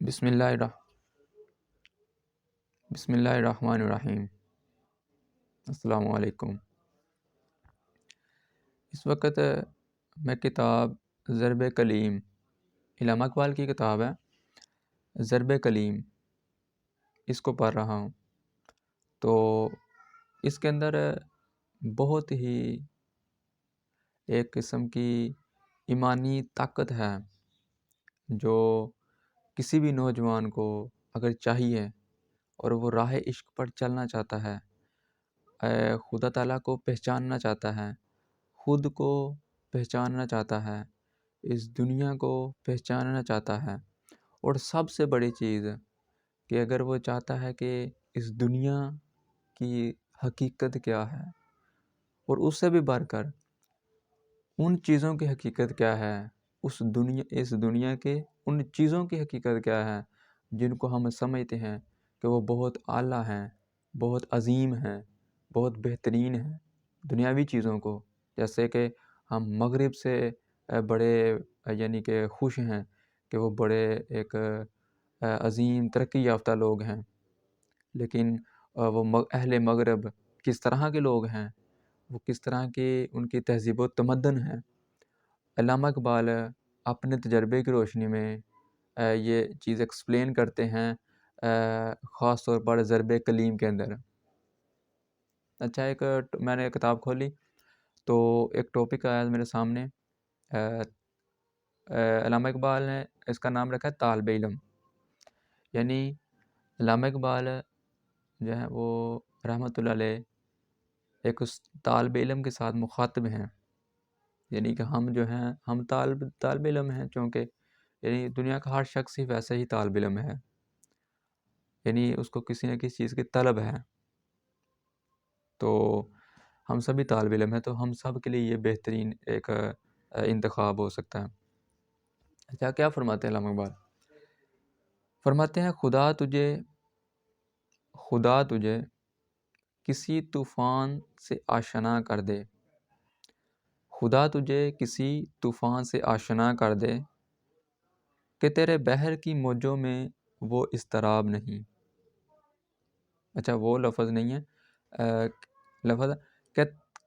بسم اللہ الرحمن الرحیم۔ السلام علیکم۔ اس وقت میں کتاب ضرب کلیم، علامہ اقبال کی کتاب ہے ضرب کلیم، اس کو پڑھ رہا ہوں۔ تو اس کے اندر بہت ہی ایک قسم کی ایمانی طاقت ہے جو کسی بھی نوجوان کو اگر چاہیے اور وہ راہ عشق پر چلنا چاہتا ہے، خدا تعالیٰ کو پہچاننا چاہتا ہے، خود کو پہچاننا چاہتا ہے، اس دنیا کو پہچاننا چاہتا ہے، اور سب سے بڑی چیز کہ اگر وہ چاہتا ہے کہ اس دنیا کی حقیقت کیا ہے، اور اس سے بھی بڑھ کر ان چیزوں کی حقیقت کیا ہے، اس دنیا کے ان چیزوں کی حقیقت کیا ہے جن کو ہم سمجھتے ہیں کہ وہ بہت اعلیٰ ہیں، بہت عظیم ہیں، بہت بہترین ہیں دنیاوی چیزوں کو، جیسے کہ ہم مغرب سے بڑے یعنی کہ خوش ہیں کہ وہ بڑے ایک عظیم ترقی یافتہ لوگ ہیں، لیکن وہ اہل مغرب کس طرح کے لوگ ہیں، وہ کس طرح کی ان کی تہذیب و تمدن ہے۔ علامہ اقبال اپنے تجربے کی روشنی میں یہ چیز ایکسپلین کرتے ہیں، خاص طور پر ضرب کلیم کے اندر۔ اچھا، میں نے کتاب کھولی تو ایک ٹاپک آیا میرے سامنے، علامہ اقبال نے اس کا نام رکھا ہے طالب علم۔ یعنی علامہ اقبال جو ہے وہ رحمۃ اللہ علیہ ایک اس طالب علم کے ساتھ مخاطب ہیں، یعنی کہ ہم جو ہیں ہم طالب علم ہیں، چونکہ یعنی دنیا کا ہر شخص ہی ویسے ہی طالب علم ہے، یعنی اس کو کسی نہ کسی چیز کی طلب ہے، تو ہم سبھی طالب علم ہیں، تو ہم سب کے لیے یہ بہترین ایک انتخاب ہو سکتا ہے۔ اچھا، کیا فرماتے ہیں علامہ اقبال؟ فرماتے ہیں خدا تجھے کسی طوفان سے آشنا کر دے، خدا تجھے کسی طوفان سے آشنا کر دے کہ تیرے بحر کی موجوں میں وہ اضطراب نہیں۔ اچھا، وہ لفظ نہیں ہے، لفظ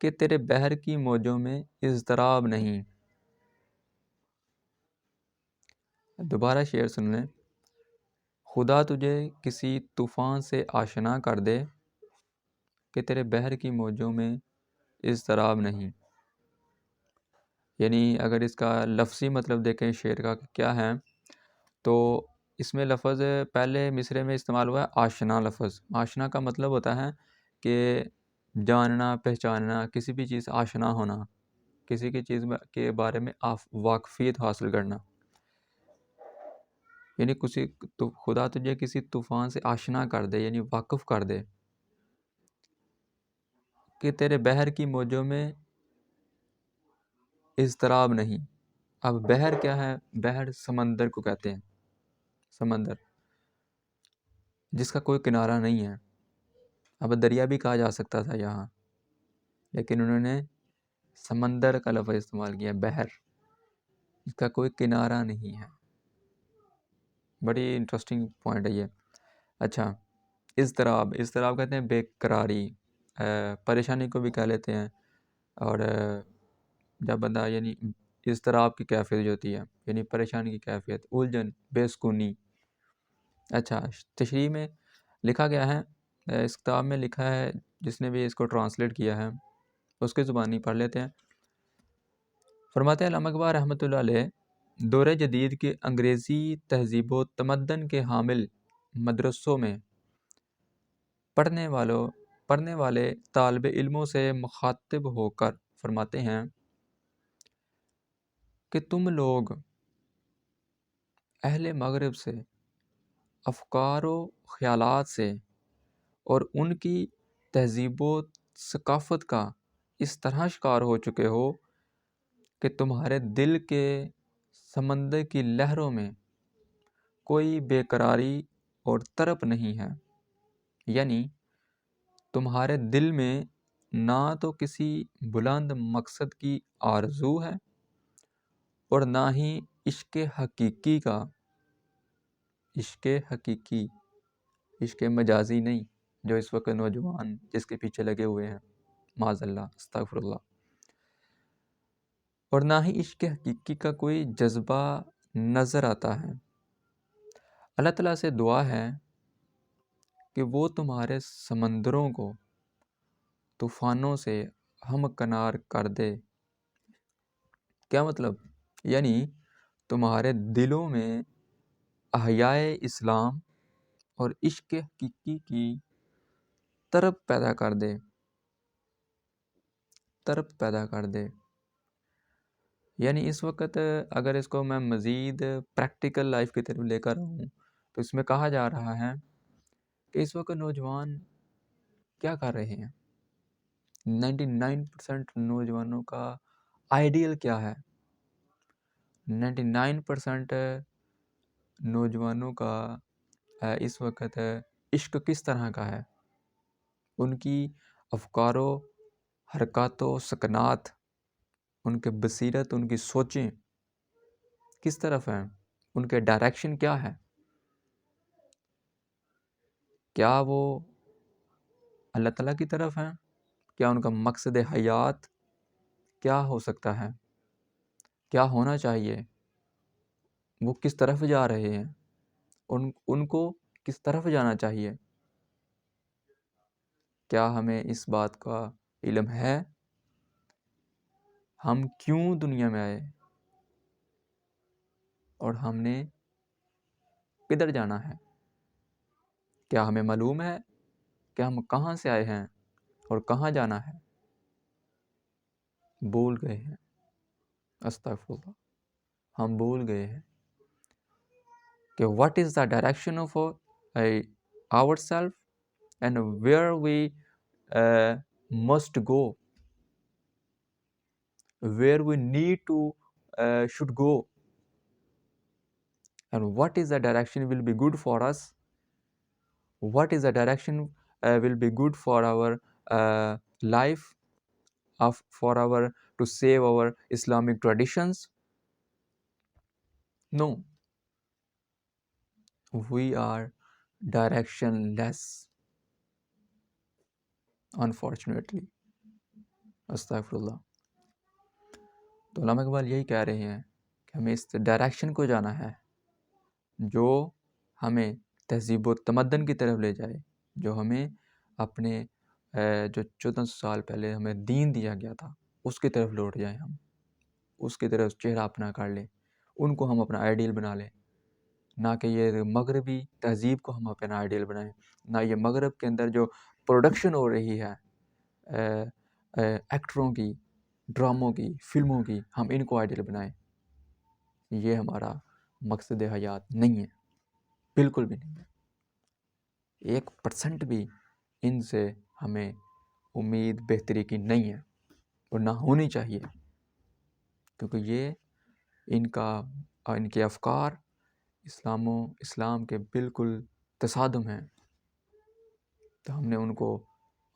کہ تیرے بحر کی موجوں میں اضطراب نہیں۔ دوبارہ شعر سن لیں۔ خدا تجھے کسی طوفان سے آشنا کر دے کہ تیرے بحر کی موجوں میں اضطراب نہیں۔ یعنی اگر اس کا لفظی مطلب دیکھیں شعر کا کیا ہے، تو اس میں لفظ پہلے مصرعے میں استعمال ہوا ہے آشنا لفظ۔ آشنا کا مطلب ہوتا ہے کہ جاننا، پہچاننا، کسی بھی چیز آشنا ہونا، کسی کی چیز کے بارے میں واقفیت حاصل کرنا۔ یعنی خدا تجھے کسی طوفان سے آشنا کر دے، یعنی واقف کر دے کہ تیرے بحر کی موجوں میں اضطراب نہیں۔ اب بحر کیا ہے؟ بحر سمندر کو کہتے ہیں، سمندر جس کا کوئی کنارہ نہیں ہے۔ اب دریا بھی کہا جا سکتا تھا یہاں، لیکن انہوں نے سمندر کا لفظ استعمال کیا، بحر جس کا کوئی کنارہ نہیں ہے۔ بڑی انٹرسٹنگ پوائنٹ ہے یہ۔ اچھا، اضطراب کہتے ہیں بے قراری، پریشانی کو بھی کہہ لیتے ہیں، اور جب بندہ یعنی اضطراب کی کیفیت جو ہوتی ہے، یعنی پریشانی کی کیفیت، الجھن، بے سکونی۔ اچھا، تشریح میں لکھا گیا ہے، اس کتاب میں لکھا ہے، جس نے بھی اس کو ٹرانسلیٹ کیا ہے اس کی زبانی پڑھ لیتے ہیں۔ فرماتے ہیں علامہ اقبال رحمۃ اللہ علیہ، دور جدید کے انگریزی تہذیب و تمدن کے حامل مدرسوں میں پڑھنے والے طالب علموں سے مخاطب ہو کر فرماتے ہیں کہ تم لوگ اہل مغرب سے افکار و خیالات سے اور ان کی تہذیب و ثقافت کا اس طرح شکار ہو چکے ہو کہ تمہارے دل کے سمندر کی لہروں میں کوئی بے قراری اور تڑپ نہیں ہے۔ یعنی تمہارے دل میں نہ تو کسی بلند مقصد کی آرزو ہے اور نہ ہی عشق حقیقی کا عشق حقیقی، عشق مجازی نہیں جو اس وقت نوجوان جس کے پیچھے لگے ہوئے ہیں، معاذ اللہ، استغفر اللہ، اور نہ ہی عشق حقیقی کا کوئی جذبہ نظر آتا ہے۔ اللہ تعالیٰ سے دعا ہے کہ وہ تمہارے سمندروں کو طوفانوں سے ہمکنار کر دے۔ کیا مطلب؟ یعنی تمہارے دلوں میں احیائے اسلام اور عشق حقیقی کی طرب پیدا کر دے، طرب پیدا کر دے۔ یعنی اس وقت اگر اس کو میں مزید پریکٹیکل لائف کی طرف لے کر آؤں تو اس میں کہا جا رہا ہے کہ اس وقت نوجوان کیا کر رہے ہیں؟ 99% نوجوانوں کا آئیڈیل کیا ہے؟ 99% نوجوانوں کا اس وقت عشق کس طرح کا ہے؟ ان کی افکار و حرکات و سکنات، ان کے بصیرت، ان کی سوچیں کس طرف ہیں؟ ان کے ڈائریکشن کیا ہے؟ کیا وہ اللہ تعالیٰ کی طرف ہیں؟ کیا ان کا مقصد حیات کیا ہو سکتا ہے؟ کیا ہونا چاہیے؟ وہ کس طرف جا رہے ہیں؟ ان کو کس طرف جانا چاہیے؟ کیا ہمیں اس بات کا علم ہے؟ ہم کیوں دنیا میں آئے اور ہم نے کدھر جانا ہے؟ کیا ہمیں معلوم ہے کہ ہم کہاں سے آئے ہیں اور کہاں جانا ہے؟ بھول گئے ہیں، استغفر اللہ، ہم بھول گئے ہیں کہ what is the direction of ourselves and where we must go, where we need to should go, and what is the direction will be good for us, what is the direction will be good for our life, for our to save our Islamic traditions. No, we are directionless, unfortunately. استغفر اللہ۔ تو علامہ اقبال یہی کہہ رہے ہیں کہ ہمیں اس direction کو جانا ہے جو ہمیں تہذیب و تمدن کی طرف لے جائے، جو ہمیں اپنے جو 1400 سال پہلے ہمیں دین دیا گیا تھا اس کی طرف لوٹ جائیں، ہم اس کی طرف چہرہ اپنا کر لیں، ان کو ہم اپنا آئیڈیل بنا لیں، نہ کہ یہ مغربی تہذیب کو ہم اپنا آئیڈیل بنائیں، نہ یہ مغرب کے اندر جو پروڈکشن ہو رہی ہے ایکٹروں کی، ڈراموں کی، فلموں کی، ہم ان کو آئیڈیل بنائیں۔ یہ ہمارا مقصد حیات نہیں ہے، بالکل بھی نہیں ہے۔ 1% بھی ان سے ہمیں امید بہتری کی نہیں ہے اور نہ ہونی چاہیے، کیونکہ یہ ان کے افکار اسلام کے بالکل تصادم ہیں۔ تو ہم نے ان کو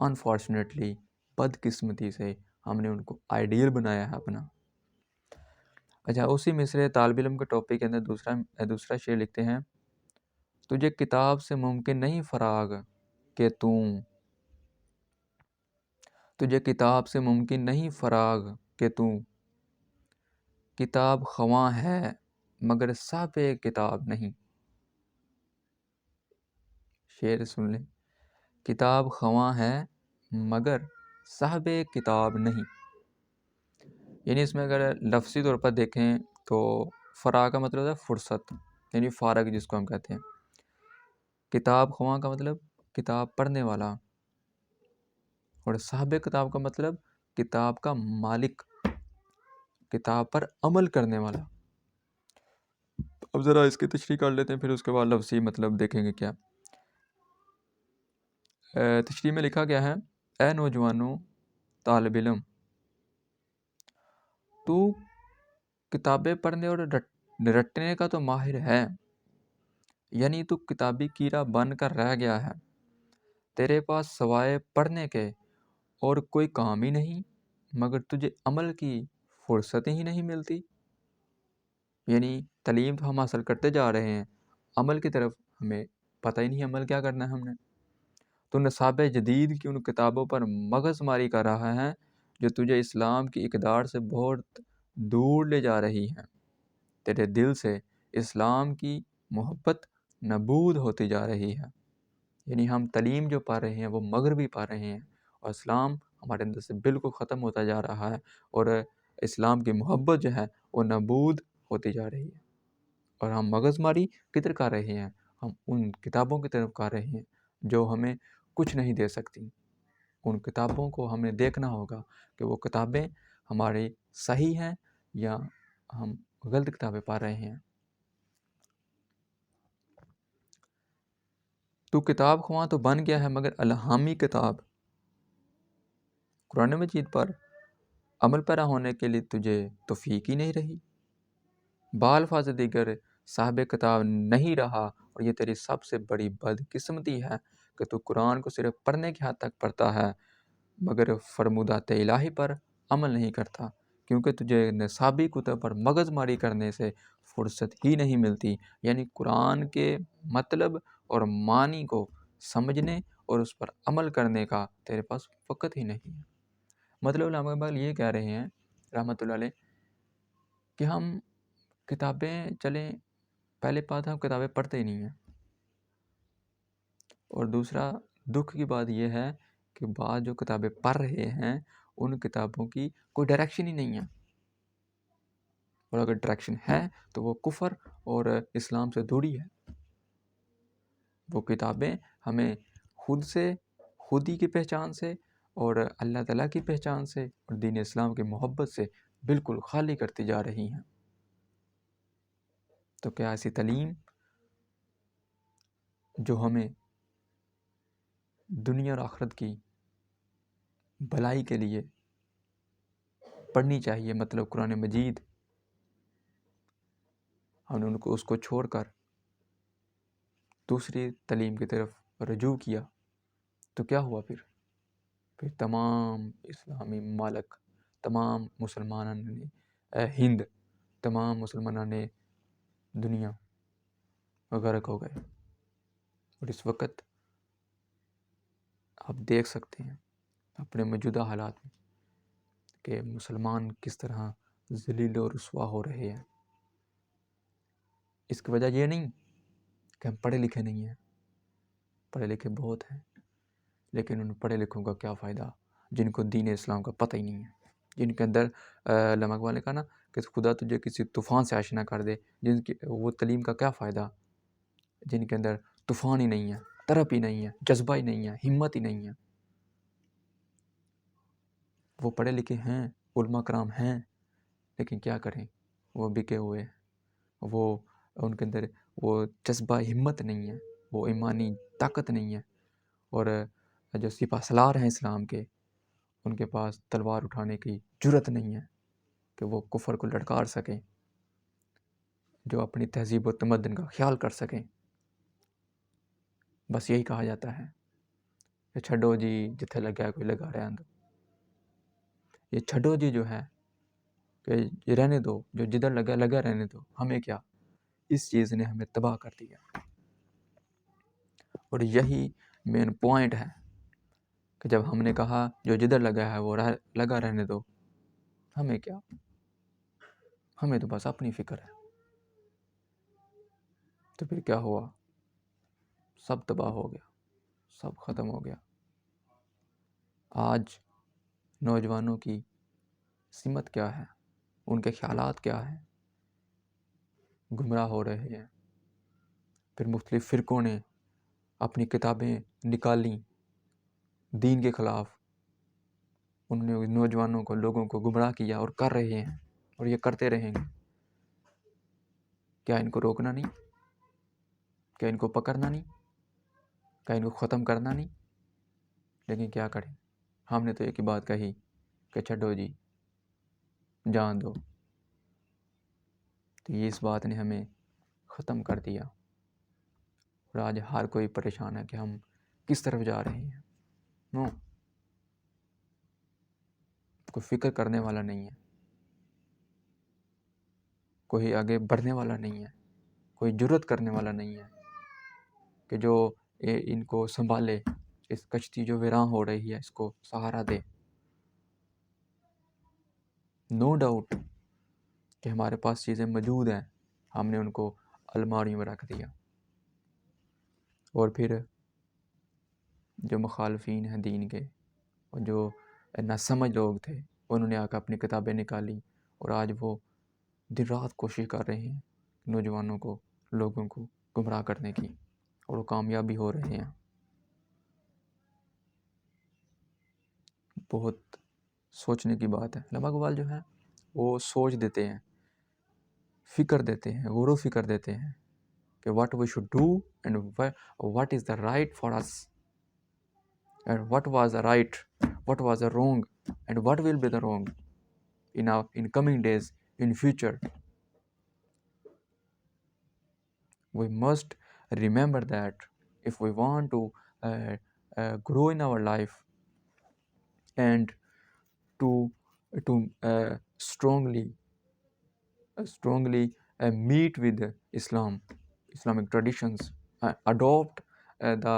انفارچونیٹلی، بدقسمتی سے ہم نے ان کو آئیڈیل بنایا ہے اپنا۔ اچھا، اسی مصرے طالب علم کے ٹاپک کے اندر دوسرا شعر لکھتے ہیں: تجھے کتاب سے ممکن نہیں فراغ کہ تجھے کتاب سے ممکن نہیں فراغ کہ کتاب خواں ہے مگر صاحب کتاب نہیں۔ شعر سن لیں: کتاب خواں ہے مگر صاحب کتاب نہیں۔ یعنی اس میں اگر لفظی طور پر دیکھیں تو فراغ کا مطلب ہے فرصت، یعنی فارغ جس کو ہم کہتے ہیں۔ کتاب خواں کا مطلب کتاب پڑھنے والا، اور صاحب کتاب کا مطلب کتاب کا مالک، کتاب پر عمل کرنے والا۔ اب ذرا اس کی تشریح کر لیتے ہیں، پھر اس کے بعد لفظی مطلب دیکھیں گے کیا۔ تشریح میں لکھا گیا ہے: اے نوجوانوں، طالب علم، تو کتابیں پڑھنے اور رٹنے کا تو ماہر ہے، یعنی تو کتابی کیڑا بن کر رہ گیا ہے، تیرے پاس سوائے پڑھنے کے اور کوئی کام ہی نہیں، مگر تجھے عمل کی فرصت ہی نہیں ملتی۔ یعنی تعلیم تو ہم حاصل کرتے جا رہے ہیں، عمل کی طرف ہمیں پتہ ہی نہیں عمل کیا کرنا ہے ہم نے. تو نصاب جدید کی ان کتابوں پر مغز ماری کر رہا ہے جو تجھے اسلام کی اقدار سے بہت دور لے جا رہی ہیں. تیرے دل سے اسلام کی محبت نبود ہوتی جا رہی ہے. یعنی ہم تعلیم جو پا رہے ہیں وہ مغربی پا رہے ہیں اور اسلام ہمارے اندر سے بالکل ختم ہوتا جا رہا ہے اور اسلام کی محبت جو ہے وہ نبود ہوتی جا رہی ہے. اور ہم مغز ماری کدھر کر رہے ہیں؟ ہم ان کتابوں کی طرف کر رہے ہیں جو ہمیں کچھ نہیں دے سکتی. ان کتابوں کو ہمیں دیکھنا ہوگا کہ وہ کتابیں ہماری صحیح ہیں یا ہم غلط کتابیں پا رہے ہیں. تو کتاب خواں تو بن گیا ہے مگر الہامی کتاب قرآن مجید پر عمل پیرا ہونے کے لیے تجھے توفیق ہی نہیں رہی. بالفاظ دیگر صاحب کتاب نہیں رہا اور یہ تیری سب سے بڑی بدقسمتی ہے کہ تو قرآن کو صرف پڑھنے کی حد تک پڑھتا ہے مگر فرمودات الہی پر عمل نہیں کرتا کیونکہ تجھے نصابی کتب پر مغز ماری کرنے سے فرصت ہی نہیں ملتی. یعنی قرآن کے مطلب اور معنی کو سمجھنے اور اس پر عمل کرنے کا تیرے پاس وقت ہی نہیں ہے. مطلب علامہ اقبال یہ کہہ رہے ہیں رحمۃ اللہ علیہ کہ ہم کتابیں چلیں پہلے بات ہم کتابیں پڑھتے ہی نہیں ہیں اور دوسرا دکھ کی بات یہ ہے کہ بعض جو کتابیں پڑھ رہے ہیں ان کتابوں کی کوئی ڈائریکشن ہی نہیں ہے اور اگر ڈائریکشن ہے تو وہ کفر اور اسلام سے دوری ہے. وہ کتابیں ہمیں خودی کی پہچان سے اور اللہ تعالیٰ کی پہچان سے اور دین اسلام کی محبت سے بالکل خالی کرتی جا رہی ہیں. تو کیا ایسی تعلیم جو ہمیں دنیا اور آخرت کی بھلائی کے لیے پڑھنی چاہیے مطلب قرآن مجید ہم نے اس کو چھوڑ کر دوسری تعلیم کی طرف رجوع کیا تو کیا ہوا پھر تمام اسلامی ممالک تمام مسلمانوں نے ہند تمام مسلمانوں نے دنیا غرق ہو گئے. اور اس وقت آپ دیکھ سکتے ہیں اپنے موجودہ حالات میں کہ مسلمان کس طرح ذلیل و رسوا ہو رہے ہیں. اس کی وجہ یہ نہیں کہ ہم پڑھے لکھے نہیں ہیں، پڑھے لکھے بہت ہیں لیکن ان پڑھے لکھوں کا کیا فائدہ جن کو دین اسلام کا پتہ ہی نہیں ہے، جن کے اندر علامہ اقبال نے کہا نا کہ خدا تجھے کسی طوفان سے آشنا کر دے، جن کی وہ تعلیم کا کیا فائدہ جن کے اندر طوفان ہی نہیں ہے، طرب ہی نہیں ہے، جذبہ ہی نہیں ہے، ہمت ہی نہیں ہے. وہ پڑھے لکھے ہیں، علماء کرام ہیں، لیکن کیا کریں وہ بکے ہوئے ہیں. وہ ان کے اندر وہ جذبہ ہمت نہیں ہے، وہ ایمانی طاقت نہیں ہے. اور جو سپہ سالار ہیں اسلام کے ان کے پاس تلوار اٹھانے کی جرت نہیں ہے کہ وہ کفر کو لڑکار سکیں، جو اپنی تہذیب و تمدن کا خیال کر سکیں. بس یہی کہا جاتا ہے کہ چھڈو جی جتھے لگا کوئی لگا رہن دو. یہ چھڈو جی جو ہے کہ یہ رہنے دو، جو جدھر لگا لگا رہنے دو، ہمیں کیا، اس چیز نے ہمیں تباہ کر دیا. اور یہی مین پوائنٹ ہے کہ جب ہم نے کہا جو جدھر لگا ہے وہ لگا رہنے دو، ہمیں کیا، ہمیں تو بس اپنی فکر ہے. تو پھر کیا ہوا؟ سب تباہ ہو گیا، سب ختم ہو گیا. آج نوجوانوں کی سمت کیا ہے، ان کے خیالات کیا ہیں؟ گمراہ ہو رہے ہیں. پھر مختلف فرقوں نے اپنی کتابیں نکالیں دین کے خلاف، انہوں نے نوجوانوں کو لوگوں کو گمراہ کیا اور کر رہے ہیں اور یہ کرتے رہیں گے. کیا ان کو روکنا نہیں؟ کیا ان کو پکڑنا نہیں؟ کیا ان کو ختم کرنا نہیں؟ لیکن کیا کریں، ہم نے تو ایک ہی بات کہی کہ چھڈو جی جان دو. تو یہ اس بات نے ہمیں ختم کر دیا اور آج ہر کوئی پریشان ہے کہ ہم کس طرف جا رہے ہیں. کوئی فکر کرنے والا نہیں ہے، کوئی آگے بڑھنے والا نہیں ہے، کوئی جرت کرنے والا نہیں ہے کہ جو ان کو سنبھالے، اس کشتی جو ویراں ہو رہی ہے اس کو سہارا دے۔ نو ڈاؤٹ کہ ہمارے پاس چیزیں موجود ہیں، ہم نے ان کو الماریوں میں رکھ دیا۔ اور پھر جو مخالفین ہیں دین کے اور جو ناسمجھ لوگ تھے، انہوں نے آ کر اپنی کتابیں نکالی اور آج وہ دن رات کوشش کر رہے ہیں نوجوانوں کو، لوگوں کو گمراہ کرنے کی، اور وہ کامیاب بھی ہو رہے ہیں۔ بہت سوچنے کی بات ہے۔ علامہ اقبال جو ہیں وہ سوچ دیتے ہیں، فکر دیتے ہیں، غور و فکر دیتے ہیں کہ what we should do and what is the right for us and what was the right, what was the wrong and what will be the wrong in coming days, in future. We must remember that if we want to grow in our life and to strongly meet with Islamic traditions, adopt the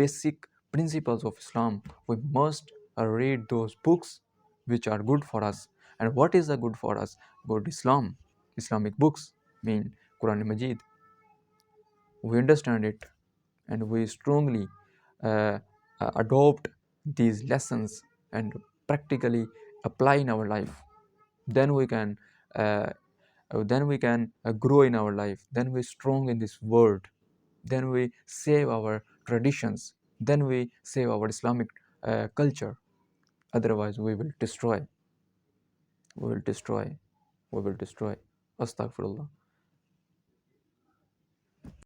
basic principles of Islam, we must read those books which are good for us. And what is the good for us? Good Islam. Islamic books mean Quran Majid. We understand it and we strongly adopt these lessons and practically apply in our life. Then we can grow in our life. Then we strong in this world. Then we save our traditions. Then we save our Islamic culture. Otherwise we will destroy. Astaghfirullah.